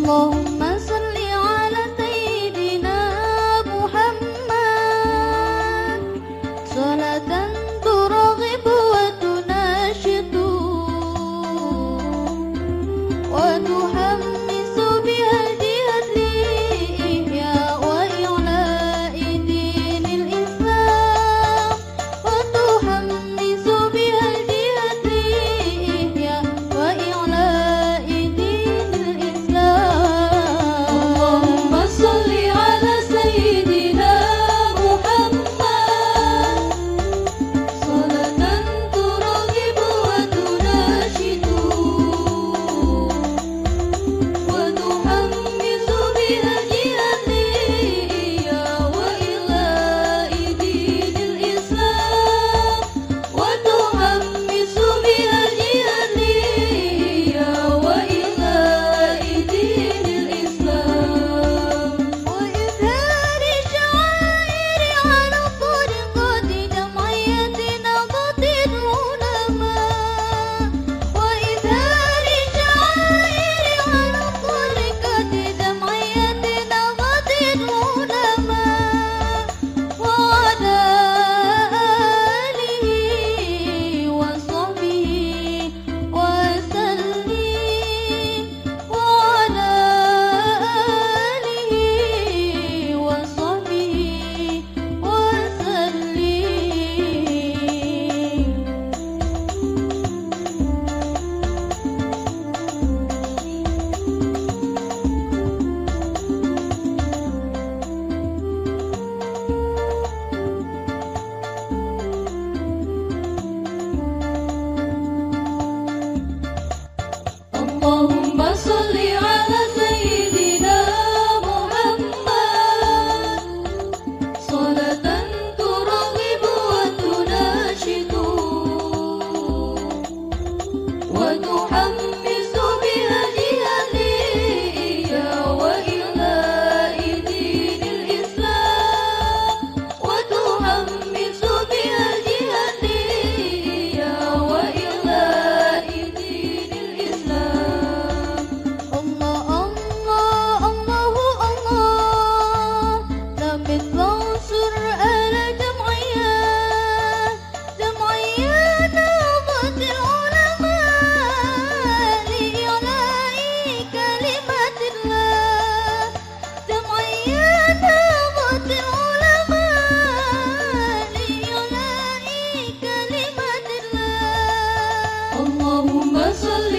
اللهم صل على سيدنا محمد صلاة ترغب وتناشط وتحمس بها الجهاد لإحياء وإعلاء دين الإسلام وتحمس بها الجهاد لإحياء وإعلاء دين الإسلام. اللهم صل على سيدنا محمد صلاة ترغب وتناشد وتحمس بها الجهاد لإحياء وإعلاء دين الإسلام وتحمس بها الجهاد لإحياء وإعلاء دين الإسلام وإظهار الشعائر على طريقة جمعية نهضة العلماء وإظهار الشعائر على طريقة جمعية نهضة العلماء وعلى آله وصحبه وسلم وعلى آله وصحبه وسلم. اللهم صل على سيدنا محمد صلاة ترغب وتناشد وتحمس بها الجهاد لإحياء وإعلاء دين الإسلام وتحمس بها الجهاد لإحياء وإعلاء دين الإسلام. الله الله الله الله ثبت وانصر آل جمعية نهضة العلماء لإعلاء كلمة الله جمعية نهضة العلماء لإعلاء كلمة الله. اللهم صل